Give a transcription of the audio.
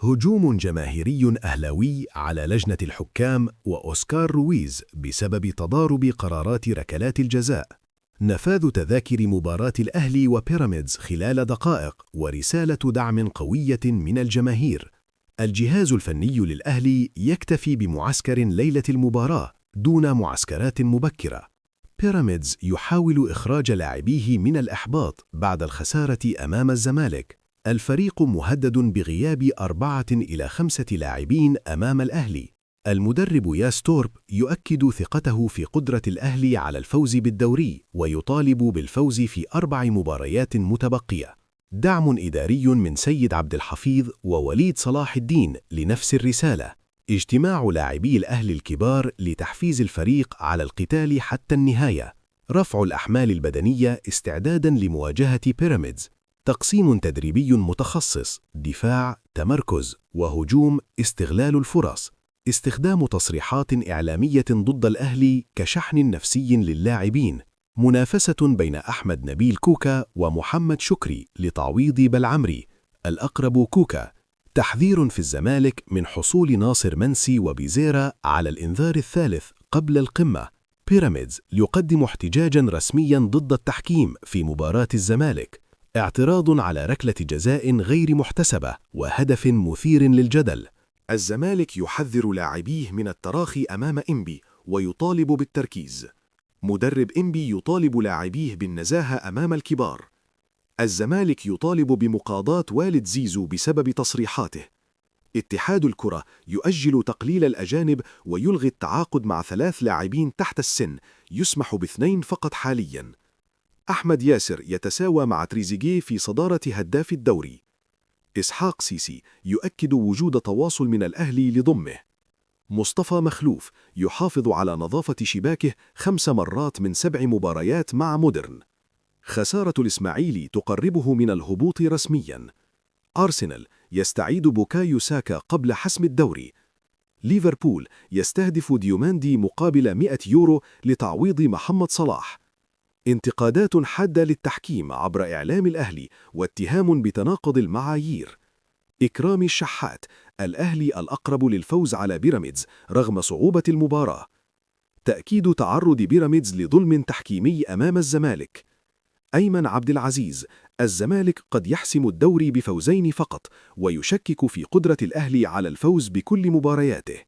هجوم جماهيري أهلاوي على لجنة الحكام وأوسكار رويز بسبب تضارب قرارات ركلات الجزاء. نفاذ تذاكر مباراة الأهلي وبيراميدز خلال دقائق ورسالة دعم قوية من الجماهير. الجهاز الفني للأهلي يكتفي بمعسكر ليلة المباراة دون معسكرات مبكرة. بيراميدز يحاول إخراج لاعبيه من الإحباط بعد الخسارة أمام الزمالك. الفريق مهدد بغياب 4 إلى 5 لاعبين أمام الأهلي. المدرب ياس تورب يؤكد ثقته في قدرة الأهلي على الفوز بالدوري ويطالب بالفوز في 4 مباريات متبقية. دعم إداري من سيد عبد الحفيظ ووليد صلاح الدين لنفس الرسالة. اجتماع لاعبي الأهلي الكبار لتحفيز الفريق على القتال حتى النهاية. رفع الأحمال البدنية استعدادا لمواجهة بيراميدز. تقسيم تدريبي متخصص: دفاع، تمركز، وهجوم، استغلال الفرص. استخدام تصريحات إعلامية ضد الأهلي كشحن نفسي للاعبين. منافسة بين أحمد نبيل كوكا ومحمد شكري لتعويض بلعمري، الأقرب كوكا. تحذير في الزمالك من حصول ناصر منسي وبيزيرا على الإنذار الثالث قبل القمة. بيراميدز يقدم احتجاجا رسميا ضد التحكيم في مباراة الزمالك. اعتراض على ركلة جزاء غير محتسبة وهدف مثير للجدل. الزمالك يحذر لاعبيه من التراخي أمام إنبي ويطالب بالتركيز. مدرب إنبي يطالب لاعبيه بالنزاهة أمام الكبار. الزمالك يطالب بمقاضاة والد زيزو بسبب تصريحاته. اتحاد الكرة يؤجل تقليل الأجانب ويلغي التعاقد مع 3 لاعبين تحت السن، يسمح ب2 فقط حالياً. أحمد ياسر يتساوى مع تريزيجيه في صدارة هداف الدوري. إسحاق سيسي يؤكد وجود تواصل من الأهلي لضمه. مصطفى مخلوف يحافظ على نظافة شباكه 5 مرات من 7 مباريات مع مودرن. خسارة الإسماعيلي تقربه من الهبوط رسمياً. أرسنال يستعيد بوكايو ساكا قبل حسم الدوري. ليفربول يستهدف ديوماندي مقابل 100 يورو لتعويض محمد صلاح. انتقادات حادة للتحكيم عبر إعلام الأهلي واتهام بتناقض المعايير. إكرام الشحات: الأهلي الأقرب للفوز على بيراميدز رغم صعوبة المباراة. تأكيد تعرض بيراميدز لظلم تحكيمي أمام الزمالك. أيمن عبد العزيز: الزمالك قد يحسم الدوري ب2 فوزين فقط ويشكك في قدرة الأهلي على الفوز بكل مبارياته.